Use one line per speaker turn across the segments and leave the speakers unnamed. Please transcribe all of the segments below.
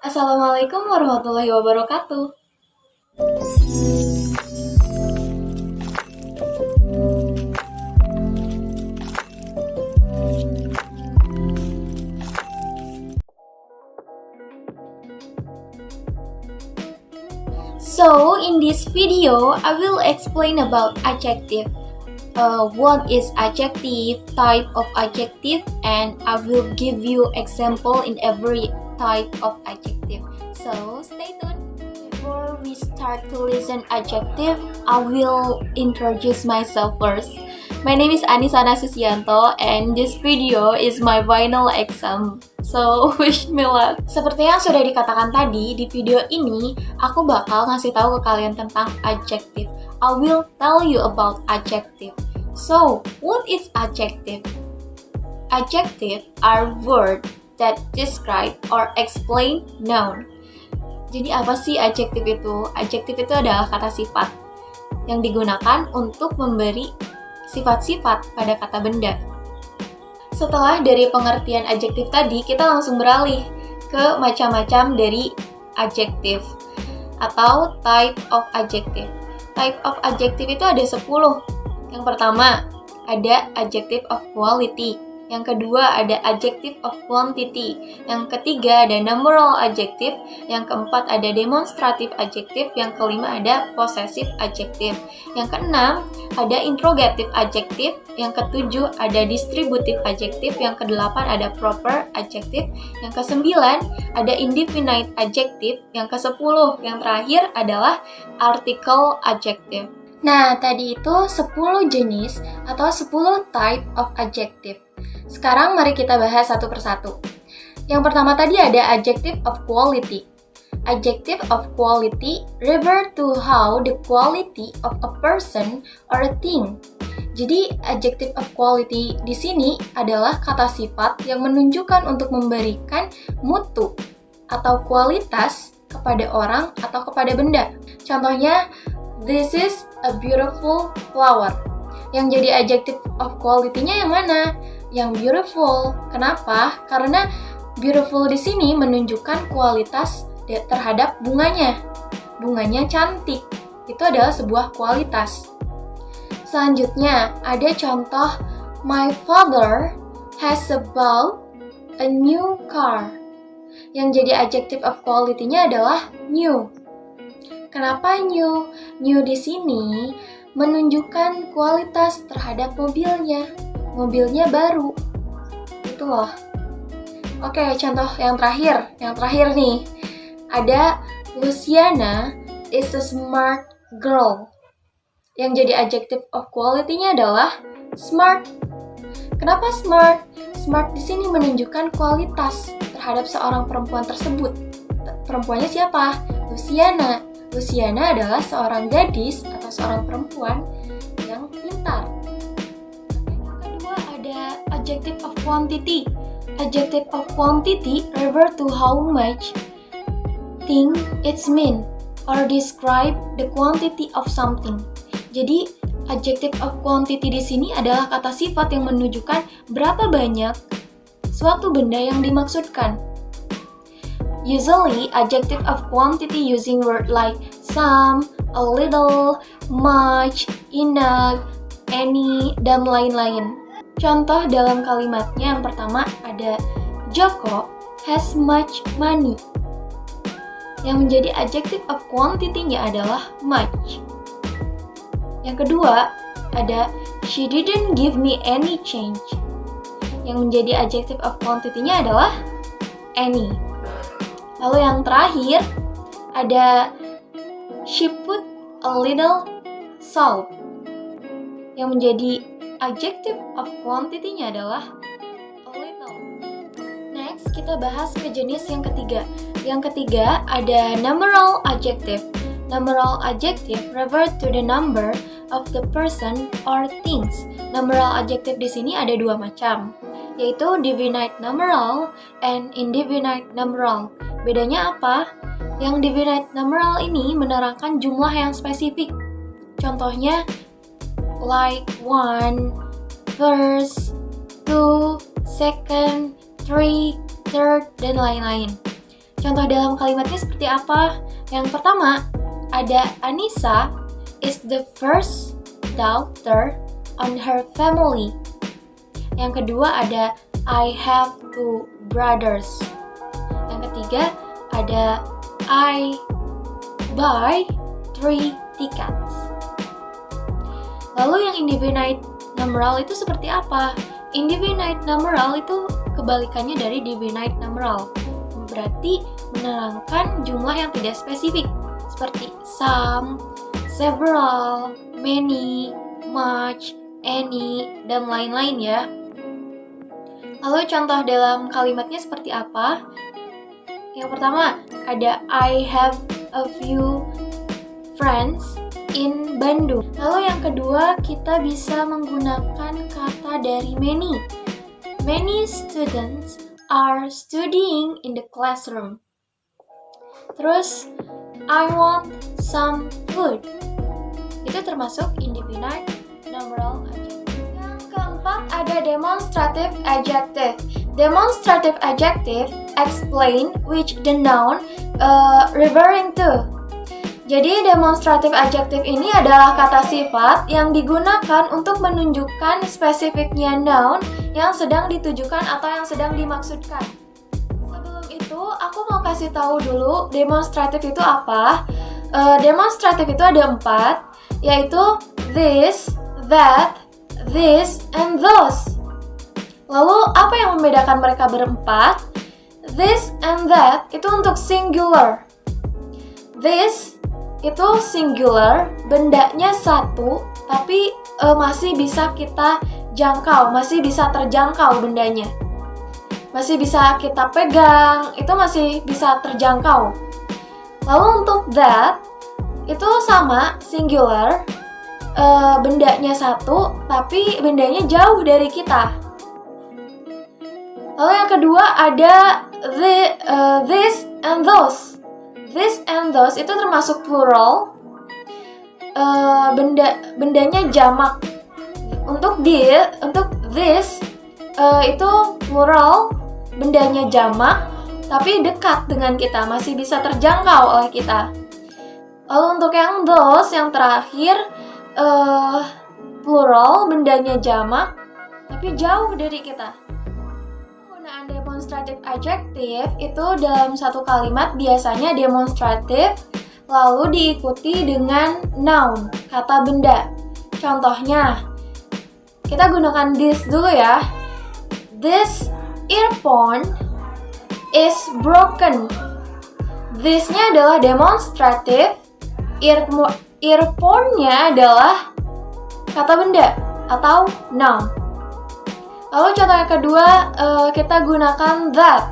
Assalamualaikum warahmatullahi wabarakatuh. So, in this video, I will explain about adjective. What is adjective, type of adjective, and I will give you example in every type of adjective. So, stay tuned. Before we start to listen adjective, I will introduce myself first. My name is Anisana Susianto and this video is my final exam. So, wish me luck. Seperti yang sudah dikatakan tadi, di video ini aku bakal ngasih tahu ke kalian tentang adjective. I will tell you about adjective. So, what is adjective? Adjective are words that describe or explain noun. Jadi apa sih adjective itu? Adjective itu adalah kata sifat yang digunakan untuk memberi sifat-sifat pada kata benda. Setelah dari pengertian adjektif tadi, kita langsung beralih ke macam-macam dari adjektif atau type of adjective. Type of adjective itu ada 10. Yang pertama, ada adjective of quality. Yang kedua, ada adjective of quantity. Yang ketiga, ada numeral adjective. Yang keempat, ada demonstrative adjective. Yang kelima, ada possessive adjective. Yang keenam, ada interrogative adjective. Yang ketujuh, ada distributive adjective. Yang kedelapan, ada proper adjective. Yang kesembilan, ada indefinite adjective. Yang kesepuluh, yang terakhir adalah article adjective. Nah, tadi itu 10 jenis atau 10 type of adjective. Sekarang mari kita bahas satu persatu. Yang pertama tadi ada adjective of quality. Adjective of quality refer to how the quality of a person or a thing. Jadi adjective of quality di sini adalah kata sifat yang menunjukkan untuk memberikan mutu atau kualitas kepada orang atau kepada benda. Contohnya, this is a beautiful flower. Yang jadi adjective of quality-nya yang mana? Yang beautiful. Kenapa? Karena beautiful di sini menunjukkan kualitas terhadap bunganya. Bunganya cantik. Itu adalah sebuah kualitas. Selanjutnya, ada contoh my father has bought a new car. Yang jadi adjective of quality-nya adalah new. Kenapa new? New di sini menunjukkan kualitas terhadap mobilnya. Mobilnya baru. Itu loh. Oke, contoh yang terakhir. Yang terakhir nih. Ada Luciana is a smart girl. Yang jadi adjective of quality-nya adalah smart. Kenapa smart? Smart di sini menunjukkan kualitas terhadap seorang perempuan tersebut. Perempuannya siapa? Luciana. Luciana adalah seorang gadis atau seorang perempuan yang pintar. Ada adjective of quantity. Adjective of quantity refer to how much thing it's mean or describe the quantity of something. Jadi adjective of quantity di sini adalah kata sifat yang menunjukkan berapa banyak suatu benda yang dimaksudkan. Usually adjective of quantity using word like some, a little, much, enough, any, dan lain-lain. Contoh dalam kalimatnya yang pertama ada Joko has much money. Yang menjadi adjective of quantity-nya adalah much. Yang kedua ada she didn't give me any change. Yang menjadi adjective of quantity-nya adalah any. Lalu yang terakhir ada she put a little salt. Yang menjadi adjective of quantity-nya adalah a little. Next, kita bahas ke jenis yang ketiga. Yang ketiga ada numeral adjective. Numeral adjective refer to the number of the person or things. Numeral adjective di sini ada dua macam, yaitu definite numeral and indefinite numeral. Bedanya apa? Yang definite numeral ini menerangkan jumlah yang spesifik. Contohnya like 1, first, 2, second, 3, third, dan lain-lain. Contoh dalam kalimatnya seperti apa? Yang pertama, ada Anissa is the first daughter on her family. Yang kedua ada I have 2 brothers. Yang ketiga ada I buy 3 tickets. Lalu yang indefinite numeral itu seperti apa? Indefinite numeral itu kebalikannya dari definite numeral. Berarti menerangkan jumlah yang tidak spesifik, seperti some, several, many, much, any, dan lain-lain ya. Lalu contoh dalam kalimatnya seperti apa? Yang pertama, ada I have a few friends in Bandung. Lalu yang kedua, kita bisa menggunakan kata dari many. Many students are studying in the classroom. Terus, I want some food. Itu termasuk indefinite numeral adjective. Yang keempat ada demonstrative adjective. Demonstrative adjective explain which the noun referring to. Jadi demonstrative adjective ini adalah kata sifat yang digunakan untuk menunjukkan spesifiknya noun yang sedang ditujukan atau yang sedang dimaksudkan. Sebelum itu, aku mau kasih tahu dulu demonstrative itu apa. Demonstrative itu ada 4, yaitu this, that, this, and those. Lalu apa yang membedakan mereka berempat? This and that itu untuk singular. This itu singular, bendanya satu, tapi masih bisa kita jangkau, masih bisa terjangkau bendanya. Masih bisa kita pegang, itu masih bisa terjangkau. Lalu untuk that, itu sama, singular, bendanya satu, tapi bendanya jauh dari kita. Lalu yang kedua ada this and those. This and those itu termasuk plural, bendanya jamak. Untuk this itu plural, bendanya jamak, tapi dekat dengan kita, masih bisa terjangkau oleh kita. Lalu untuk yang those, yang terakhir, plural, bendanya jamak, tapi jauh dari kita. Penggunaan demonstrative adjective itu dalam satu kalimat biasanya demonstrative lalu diikuti dengan noun, kata benda. Contohnya, kita gunakan this dulu ya. This earphone is broken. This-nya adalah demonstrative, earphone-nya adalah kata benda atau noun. Lalu contoh yang kedua, kita gunakan that.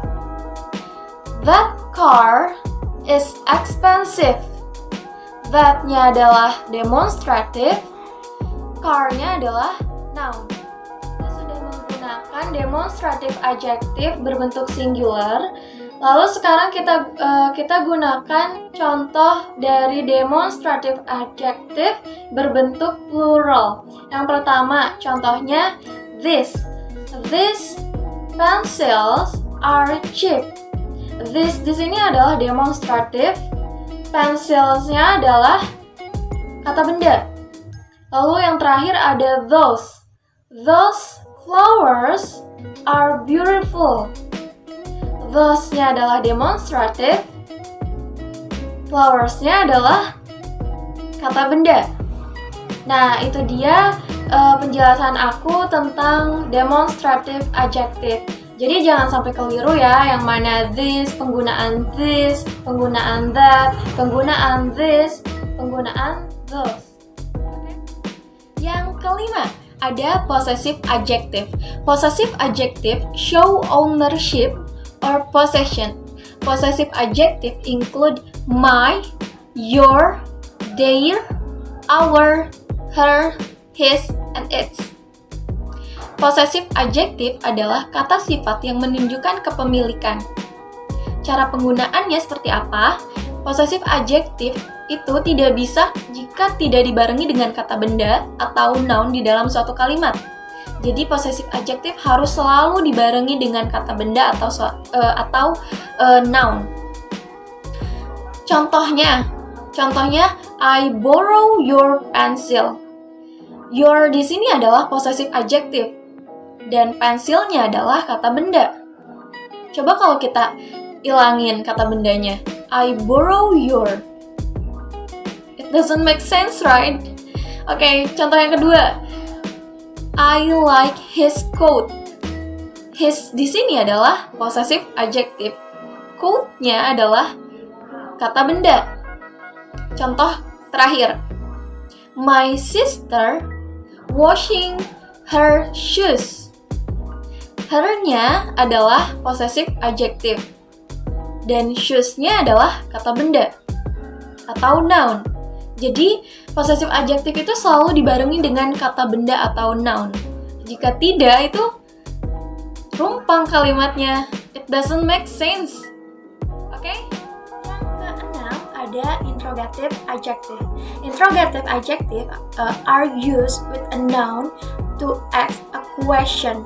That car is expensive. That-nya adalah demonstrative, car-nya adalah noun. Kita sudah menggunakan demonstrative adjective berbentuk singular. Lalu sekarang kita gunakan contoh dari demonstrative adjective berbentuk plural. Yang pertama, contohnya this. These pencils are cheap. This di sini adalah demonstrative, pencils-nya adalah kata benda. Lalu yang terakhir ada those. Those flowers are beautiful. Those-nya adalah demonstrative, flowers-nya adalah kata benda. Nah, itu dia penjelasan aku tentang demonstrative adjective. Jadi jangan sampai keliru ya, yang mana this, penggunaan that, penggunaan this, penggunaan those. Okay. Yang kelima, ada possessive adjective. Possessive adjective show ownership or possession. Possessive adjective include my, your, their, our, her, his, and its. Possessive adjective adalah kata sifat yang menunjukkan kepemilikan. Cara penggunaannya seperti apa? Possessive adjective itu tidak bisa jika tidak dibarengi dengan kata benda atau noun di dalam suatu kalimat. Jadi possessive adjective harus selalu dibarengi dengan kata benda atau noun. Contohnya, I borrow your pencil. Your di sini adalah possessive adjective dan pensilnya adalah kata benda. Coba kalau kita ilangin kata bendanya, I borrow your. It doesn't make sense, right? Oke, contoh yang kedua. I like his coat. His di sini adalah possessive adjective. Coat-nya adalah kata benda. Contoh terakhir. My sister washing her shoes. Her-nya adalah possessive adjective. Dan shoes-nya adalah kata benda atau noun. Jadi, possessive adjective itu selalu dibarengi dengan kata benda atau noun. Jika tidak, itu rumpang kalimatnya. It doesn't make sense. Oke? Yang keenam ada interrogative adjective. Interrogative adjective are used with a noun to ask a question.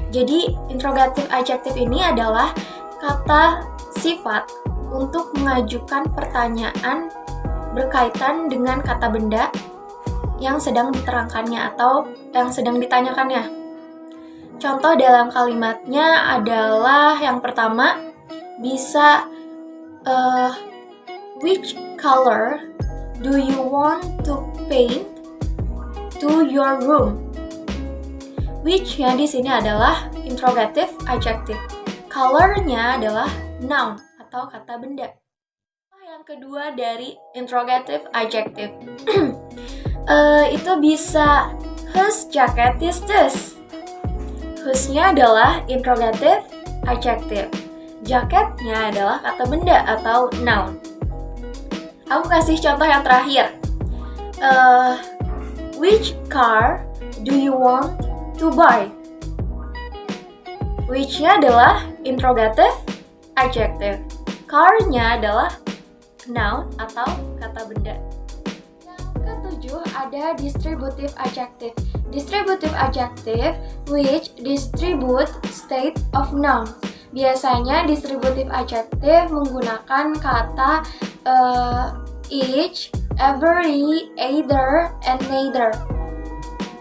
Jadi, interrogative adjective ini adalah kata sifat untuk mengajukan pertanyaan berkaitan dengan kata benda yang sedang diterangkannya atau yang sedang ditanyakannya. Contoh dalam kalimatnya adalah yang pertama bisa which color do you want to paint to your room? Which-nya di sini adalah interrogative adjective. Color-nya adalah noun atau kata benda. Yang kedua dari interrogative adjective itu bisa whose jacket is this? Whose-nya adalah interrogative adjective. Jaketnya adalah kata benda atau noun. Aku kasih contoh yang terakhir. Which car do you want to buy? Which-nya adalah interrogative adjective. Car-nya adalah noun atau kata benda. Yang ketujuh ada distributive adjective. Distributive adjective which distribute state of nouns. Biasanya distributive adjective menggunakan kata each, every, either, and neither.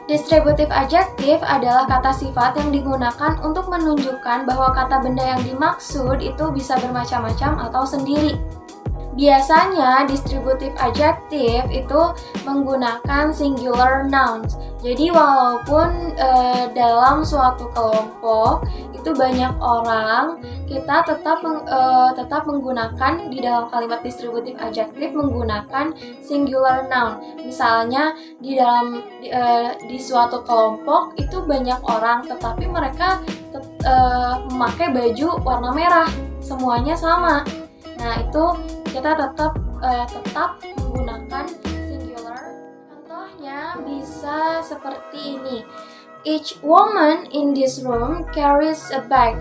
Distributive adjective adalah kata sifat yang digunakan untuk menunjukkan bahwa kata benda yang dimaksud itu bisa bermacam-macam atau sendiri. Biasanya distributive adjective itu menggunakan singular nouns. Jadi walaupun dalam suatu kelompok itu banyak orang, kita tetap menggunakan di dalam kalimat distributive adjective menggunakan singular noun. Misalnya di suatu kelompok itu banyak orang, tetapi mereka memakai baju warna merah, semuanya sama. Nah, itu kita tetap menggunakan singular. Contohnya bisa seperti ini. Each woman in this room carries a bag.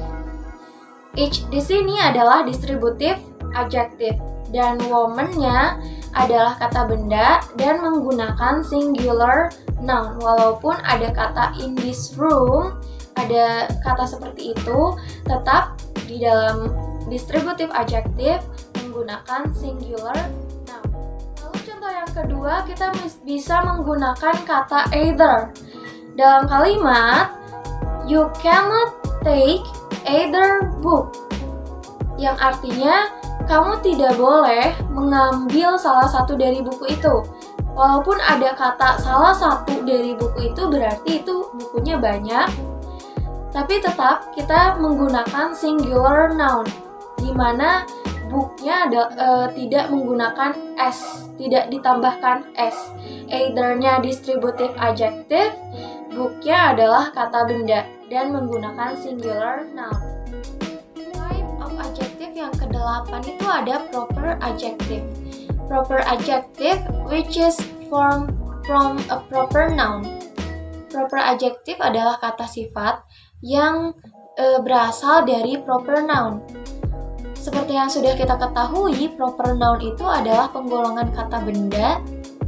Each di sini adalah distributive adjective dan woman-nya adalah kata benda dan menggunakan singular noun. Walaupun ada kata in this room, ada kata seperti itu, tetap di dalam distributive adjective menggunakan singular noun. Lalu contoh yang kedua, kita bisa menggunakan kata either. Dalam kalimat, you cannot take either book, yang artinya kamu tidak boleh mengambil salah satu dari buku itu. Walaupun ada kata salah satu dari buku itu, berarti itu bukunya banyak, tapi tetap kita menggunakan singular noun, di mana booknya tidak menggunakan s, tidak ditambahkan s. Either-nya distributive adjective, booknya adalah kata benda dan menggunakan singular noun. Type of adjective yang ke-8 itu ada proper adjective. Proper adjective which is formed from a proper noun. Proper adjective adalah kata sifat yang berasal dari proper noun. Seperti yang sudah kita ketahui, proper noun itu adalah penggolongan kata benda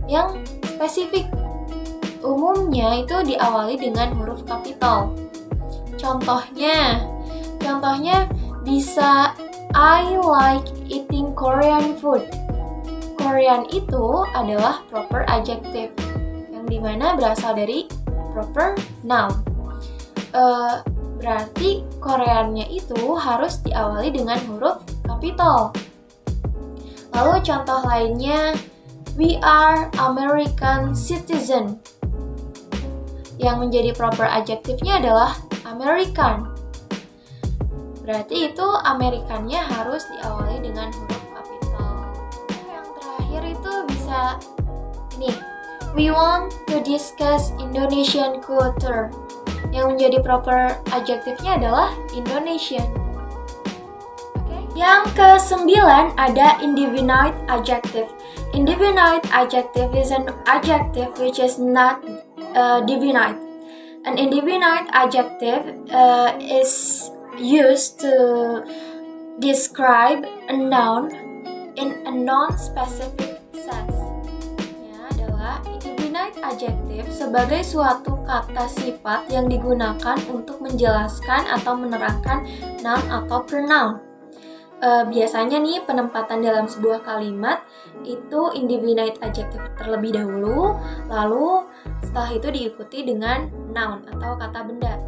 yang spesifik. Umumnya itu diawali dengan huruf kapital. Contohnya bisa I like eating Korean food. Korean itu adalah proper adjective, yang dimana berasal dari proper noun. Berarti Koreannya itu harus diawali dengan huruf kapital. Lalu contoh lainnya, we are American citizen. Yang menjadi proper adjektifnya adalah American. Berarti itu Amerikannya harus diawali dengan huruf kapital. Yang terakhir itu bisa ini, we want to discuss Indonesian culture. Yang menjadi proper adjektifnya adalah Indonesian. Yang ke-9 ada indefinite adjective. Indefinite adjective is an adjective which is not definite. An indefinite adjective is used to describe a noun in a non-specific sense. Adalah indefinite adjective sebagai suatu kata sifat yang digunakan untuk menjelaskan atau menerangkan noun atau pronoun. Biasanya nih penempatan dalam sebuah kalimat itu indefinite adjective terlebih dahulu, lalu setelah itu diikuti dengan noun atau kata benda.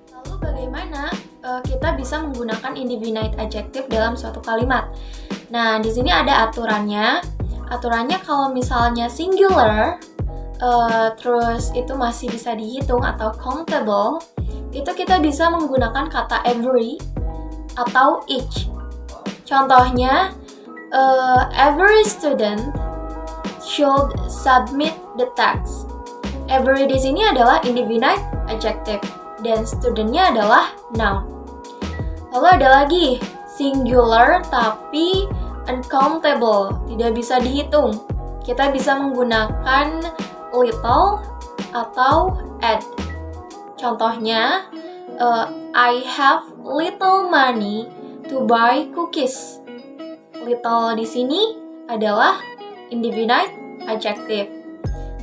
Lalu bagaimana kita bisa menggunakan indefinite adjective dalam suatu kalimat? Nah, di sini ada aturannya. Aturannya kalau misalnya singular, terus itu masih bisa dihitung atau countable, itu kita bisa menggunakan kata every atau each. Contohnya, every student should submit the text. Every di sini adalah indefinite adjective dan studentnya adalah noun. Lalu ada lagi singular tapi uncountable, tidak bisa dihitung. Kita bisa menggunakan little atau add. Contohnya, I have little money to buy cookies. Little di sini adalah indefinite adjective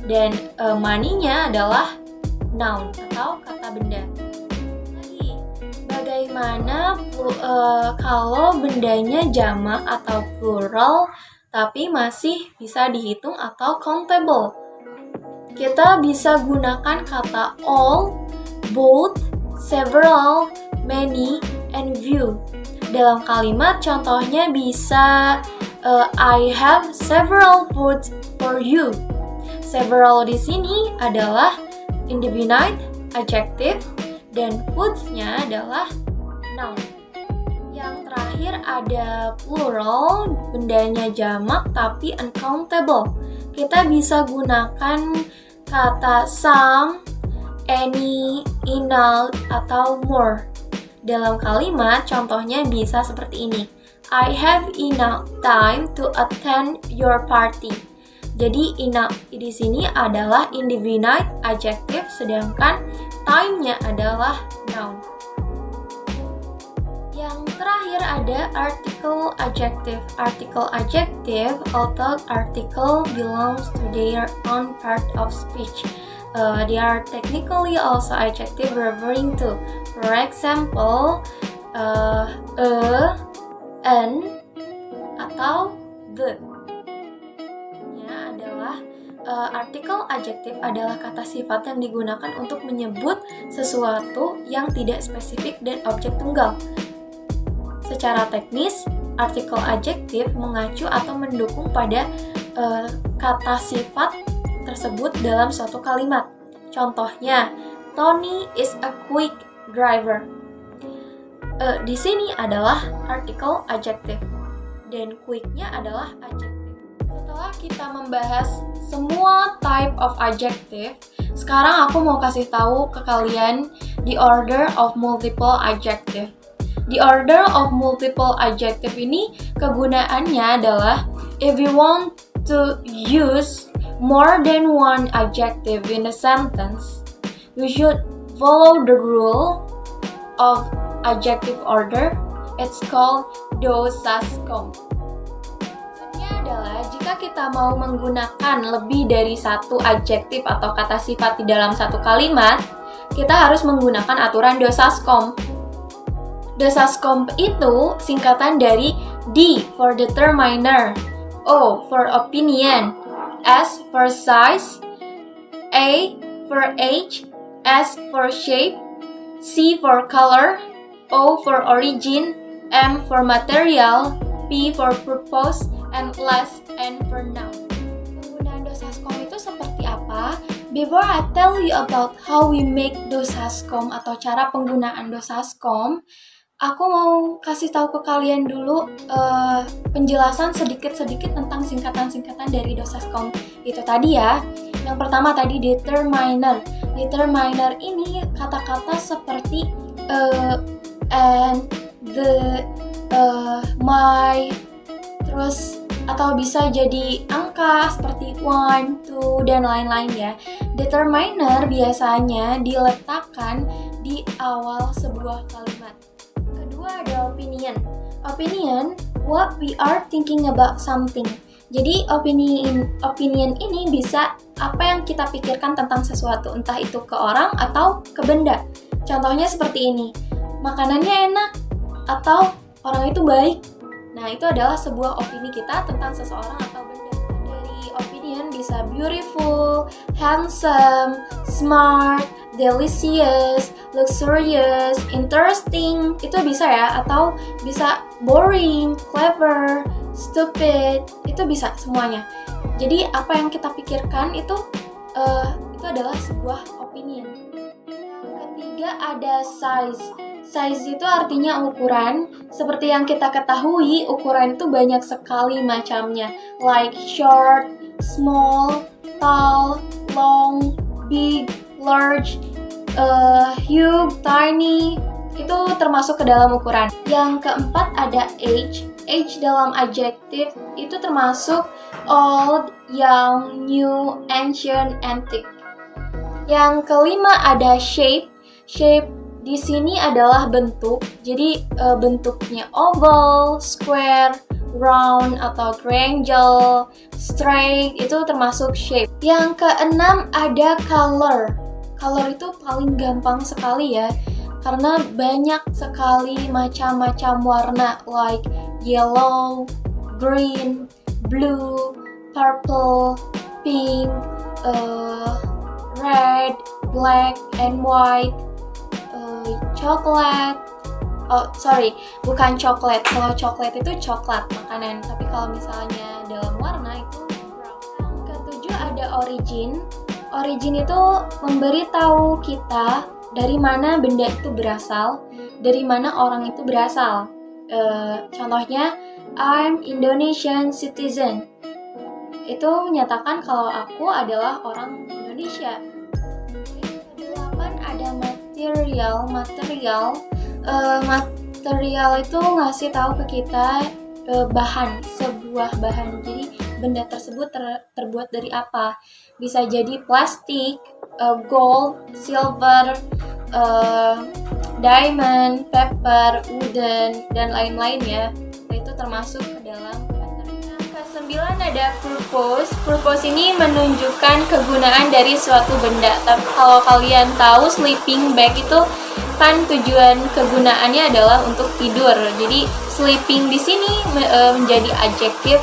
dan money-nya adalah noun atau kata benda. Lagi, bagaimana kalau bendanya jamak atau plural tapi masih bisa dihitung atau countable? Kita bisa gunakan kata all, both, several, many, and few. Dalam kalimat contohnya bisa I have several foods for you. Several di sini adalah indefinite adjective dan foods-nya adalah noun. Yang terakhir ada plural, bendanya jamak tapi uncountable. Kita bisa gunakan kata some, any, enough, atau more. Dalam kalimat, contohnya bisa seperti ini. I have enough time to attend your party. Jadi, enough di sini adalah indefinite adjective, sedangkan time-nya adalah noun. Yang terakhir ada article adjective. Article adjective atau article belongs to their own part of speech. They are technically also adjective referring to, for example, an, atau the. Adalah article adjective adalah kata sifat yang digunakan untuk menyebut sesuatu yang tidak spesifik dan objek tunggal. Secara teknis, article adjective mengacu atau mendukung pada kata sifat tersebut dalam suatu kalimat. Contohnya, Tony is a quick driver. Di sini adalah article adjective dan quick-nya adalah adjective. Setelah kita membahas semua type of adjective, sekarang aku mau kasih tahu ke kalian the order of multiple adjective. The order of multiple adjective ini kegunaannya adalah if we want to use more than one adjective in a sentence, we should follow the rule of adjective order. It's called Dosascom. Maksudnya adalah jika kita mau menggunakan lebih dari satu adjektif atau kata sifat di dalam satu kalimat, kita harus menggunakan aturan Dosascom. Dosascom itu singkatan dari D for determiner, O for opinion, S for size, A for age, S for shape, C for color, O for origin, M for material, P for purpose, and last N for noun. Penggunaan dosascom itu seperti apa? Before I tell you about how we make dosascom atau cara penggunaan dosascom, aku mau kasih tahu ke kalian dulu penjelasan sedikit-sedikit tentang singkatan-singkatan dari dosascom itu tadi ya. Yang pertama tadi determiner. Determiner ini kata-kata seperti and, the, my, terus atau bisa jadi angka seperti 1, 2, dan lain-lain ya. Determiner biasanya diletakkan di awal sebuah kalimat. Kedua ada opinion. Opinion, what we are thinking about something. Jadi opinion ini bisa apa yang kita pikirkan tentang sesuatu, entah itu ke orang atau ke benda. Contohnya seperti ini, makanannya enak atau orang itu baik. Nah, itu adalah sebuah opini kita tentang seseorang atau benda. Dari opinion bisa beautiful, handsome, smart, delicious, luxurious, interesting, itu bisa ya, atau bisa boring, clever, stupid, itu bisa semuanya. Jadi apa yang kita pikirkan itu adalah sebuah opinion. Yang ketiga ada size. Size itu artinya ukuran. Seperti yang kita ketahui, ukuran itu banyak sekali macamnya, like short, small, tall, long, big, large, huge, tiny, itu termasuk ke dalam ukuran. Yang keempat ada age. Age dalam adjektif itu termasuk old, young, new, ancient, antique. Yang kelima ada shape. Shape di sini adalah bentuk. Jadi bentuknya oval, square, round atau triangle, straight, itu termasuk shape. Yang keenam ada color. Color itu paling gampang sekali ya, karena banyak sekali macam-macam warna, like yellow, green, blue, purple, pink, red, black, and white, coklat. Oh, sorry, bukan coklat. Kalau coklat itu coklat makanan, tapi kalau misalnya dalam warna itu brown. Yang ketujuh ada origin. Origin itu memberitahu kita dari mana benda itu berasal, dari mana orang itu berasal. Contohnya, I'm Indonesian citizen. Itu menyatakan kalau aku adalah orang Indonesia. Kedelapan ada material. Material itu ngasih tahu ke kita bahan, sebuah bahan. Jadi benda tersebut terbuat dari apa? Bisa jadi plastik, gold, silver, diamond, paper, wooden, dan lain-lain ya. Itu termasuk ke dalam material. Ke-9 ada purpose. Purpose ini menunjukkan kegunaan dari suatu benda. Tapi kalau kalian tahu sleeping bag itu kan tujuan kegunaannya adalah untuk tidur. Jadi sleeping di sini menjadi adjektif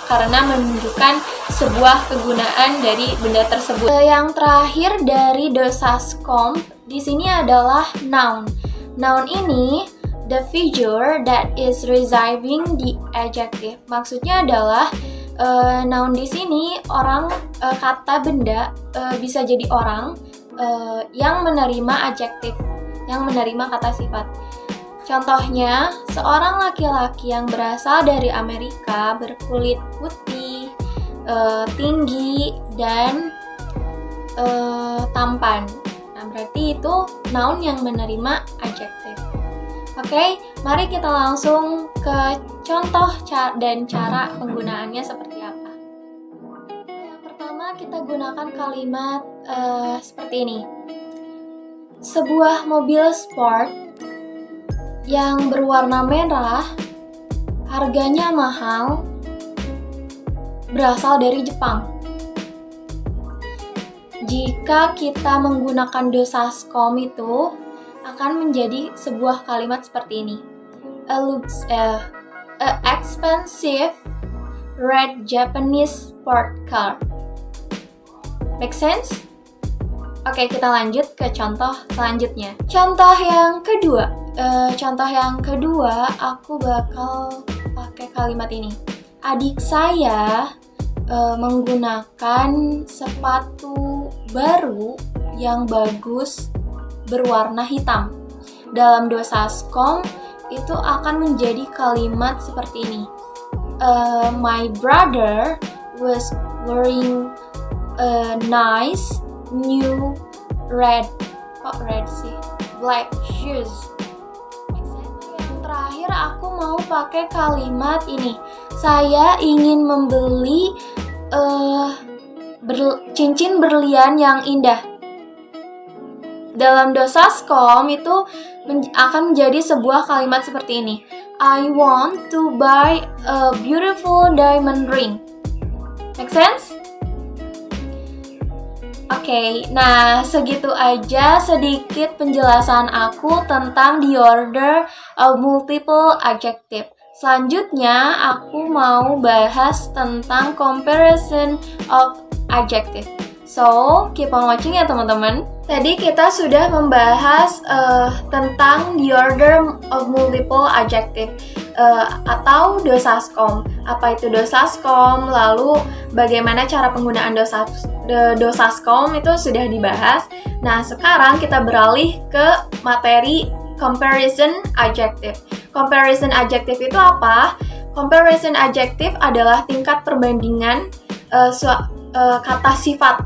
karena menunjukkan sebuah kegunaan dari benda tersebut. Yang terakhir dari dosascom di sini adalah noun. Noun ini the figure that is receiving the adjective. Maksudnya adalah noun di sini orang, kata benda, bisa jadi orang yang menerima adjektif, yang menerima kata sifat. Contohnya, seorang laki-laki yang berasal dari Amerika, berkulit putih, tinggi, dan tampan. Nah, berarti itu noun yang menerima adjektif. Oke, mari kita langsung ke contoh dan cara penggunaannya seperti apa. Yang pertama, kita gunakan kalimat seperti ini. Sebuah mobil sport yang berwarna merah, harganya mahal, berasal dari Jepang. Jika kita menggunakan dosascom itu akan menjadi sebuah kalimat seperti ini. A expensive red Japanese sport car. Make sense? Oke, kita lanjut ke contoh selanjutnya. Contoh yang kedua, aku bakal pakai kalimat ini. Adik saya menggunakan sepatu baru yang bagus berwarna hitam. Dalam dosaskom itu akan menjadi kalimat seperti ini. My brother was wearing a nice new black shoes. Yang terakhir aku mau pakai kalimat ini. Saya ingin membeli cincin berlian yang indah. Dalam dosaskom itu akan menjadi sebuah kalimat seperti ini. I want to buy a beautiful diamond ring. Make sense? Oke, nah segitu aja sedikit penjelasan aku tentang the order of multiple adjective. Selanjutnya aku mau bahas tentang comparison of adjective. So, keep on watching ya teman-teman. Tadi kita sudah membahas tentang the order of multiple adjective atau dosaskom. Apa itu dosaskom? Lalu bagaimana cara penggunaan dosaskom itu sudah dibahas. Nah, sekarang kita beralih ke materi comparison adjective. Comparison adjective itu apa? Comparison adjective adalah tingkat perbandingan kata sifat.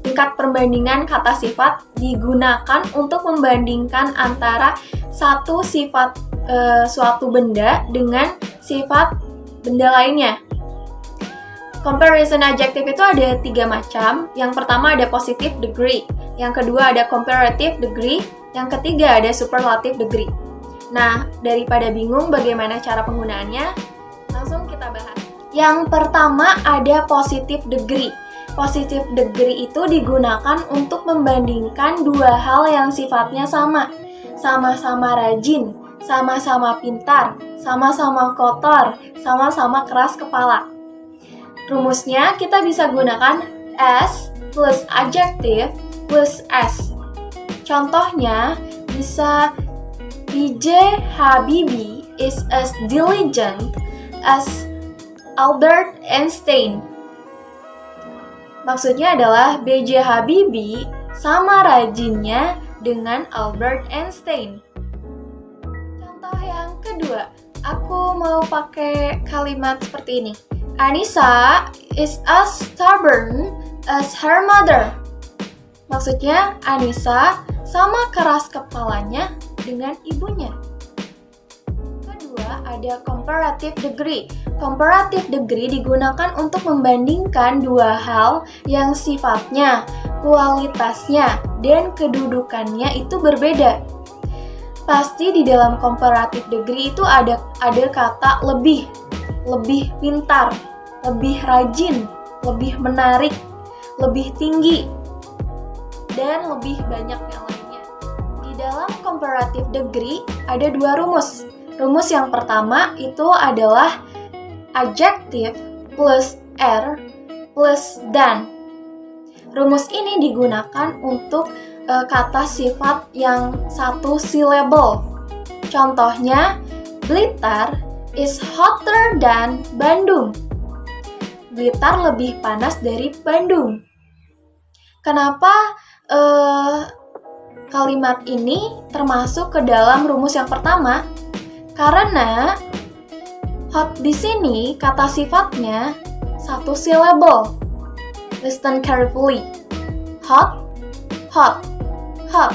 Tingkat perbandingan kata sifat digunakan untuk membandingkan antara satu sifat suatu benda dengan sifat benda lainnya. Comparison adjective itu ada 3 macam. Yang pertama ada positive degree, yang kedua ada comparative degree, yang ketiga ada superlative degree. Nah, daripada bingung bagaimana cara penggunaannya, langsung kita bahas. Yang pertama ada positive degree. Positive degree itu digunakan untuk membandingkan dua hal yang sifatnya sama. Sama-sama rajin, sama-sama pintar, sama-sama kotor, sama-sama keras kepala. Rumusnya kita bisa gunakan S plus adjective plus S. Contohnya bisa B.J. Habibie is as diligent as Albert Einstein. Maksudnya adalah B.J. Habibie sama rajinnya dengan Albert Einstein. Contoh yang kedua, aku mau pakai kalimat seperti ini. Anissa is as stubborn as her mother. Maksudnya Anissa sama keras kepalanya dengan ibunya. Kedua, ada comparative degree. Comparative degree digunakan untuk membandingkan dua hal yang sifatnya, kualitasnya, dan kedudukannya itu berbeda. Pasti di dalam comparative degree itu ada kata lebih pintar, lebih rajin, lebih menarik, lebih tinggi, dan lebih banyak yang lainnya. Di dalam comparative degree ada 2 rumus. Rumus yang pertama itu adalah adjective plus R plus than. Rumus ini digunakan untuk kata sifat yang satu syllable. Contohnya, Blitar is hotter than Bandung. Blitar lebih panas dari Bandung. Kenapa kalimat ini termasuk ke dalam rumus yang pertama? Karena hot di sini kata sifatnya satu syllable. Listen carefully. Hot, hot, hot.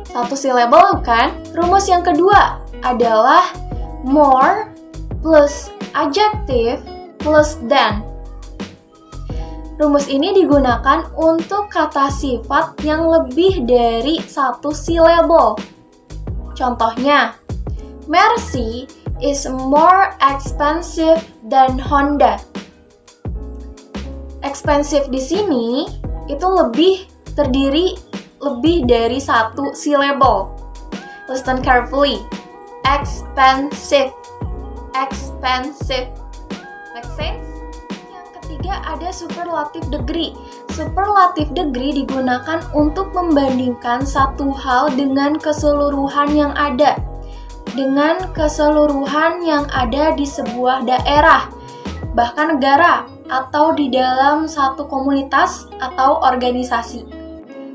Satu syllable kan? Rumus yang kedua adalah more plus adjective plus than. Rumus ini digunakan untuk kata sifat yang lebih dari satu syllable. Contohnya, Mercy is more expensive than Honda. Expensive di sini itu terdiri lebih dari satu syllable. Listen carefully. Expensive. Expensive. Make sense? Yang ketiga ada superlative degree. Superlative degree digunakan untuk membandingkan satu hal dengan keseluruhan yang ada. Dengan keseluruhan yang ada di sebuah daerah, bahkan negara, atau di dalam satu komunitas atau organisasi.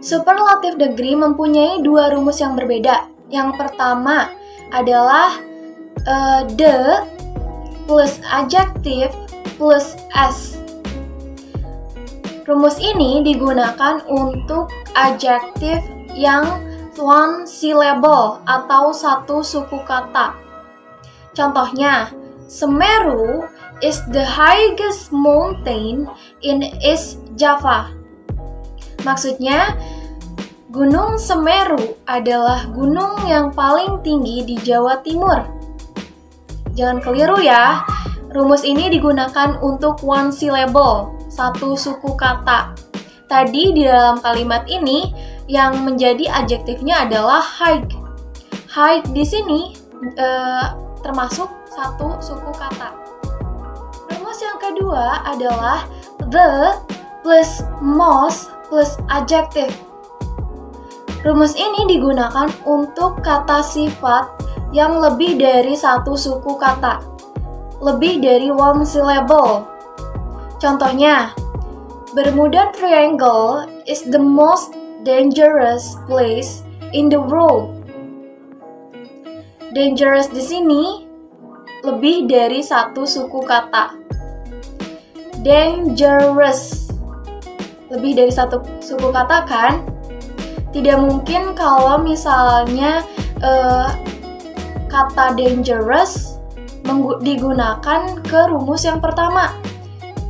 Superlative degree mempunyai dua rumus yang berbeda. Yang pertama adalah the plus adjective plus s. Rumus ini digunakan untuk adjektif yang one syllable atau satu suku kata. Contohnya, Semeru is the highest mountain in East Java. Maksudnya, Gunung Semeru adalah gunung yang paling tinggi di Jawa Timur. Jangan keliru ya, rumus ini digunakan untuk one syllable, satu suku kata. Tadi di dalam kalimat ini yang menjadi adjektifnya adalah high. High di sini termasuk satu suku kata. Rumus yang kedua adalah the plus most plus adjective. Rumus ini digunakan untuk kata sifat yang lebih dari satu suku kata, lebih dari one syllable. Contohnya, Bermuda Triangle is the most dangerous place in the world. Dangerous di sini lebih dari satu suku kata. Dangerous lebih dari satu suku kata kan? Tidak mungkin kalau misalnya kata dangerous digunakan ke rumus yang pertama.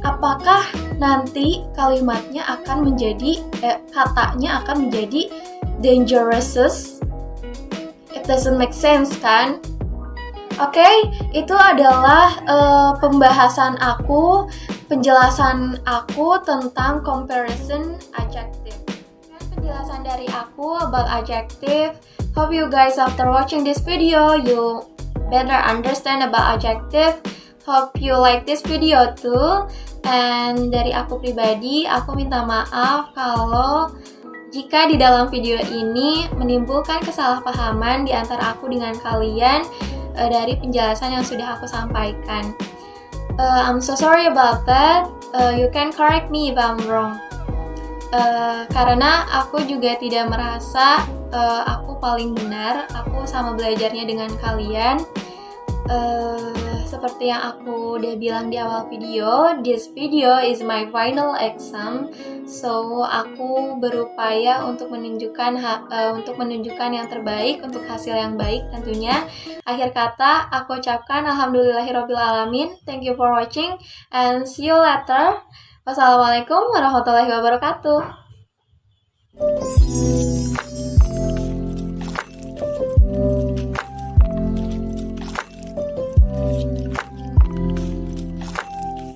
Apakah nanti kalimatnya akan menjadi katanya akan menjadi dangerous? It doesn't make sense kan? Oke, itu adalah pembahasan aku, penjelasan aku tentang comparison adjective. Penjelasan dari aku about adjective. Hope you guys after watching this video you better understand about adjective. Hope you like this video too. And dari aku pribadi, aku minta maaf kalau jika di dalam video ini menimbulkan kesalahpahaman di antara aku dengan kalian dari penjelasan yang sudah aku sampaikan. I'm so sorry about that. You can correct me if I'm wrong. Karena aku juga tidak merasa aku paling benar. Aku sama belajarnya dengan kalian. Seperti yang aku udah bilang di awal video, this video is my final exam. So aku berupaya untuk menunjukkan yang terbaik, untuk hasil yang baik tentunya. Akhir kata aku ucapkan alhamdulillahirobbilalamin. Thank you for watching and see you later. Wassalamualaikum warahmatullahi wabarakatuh.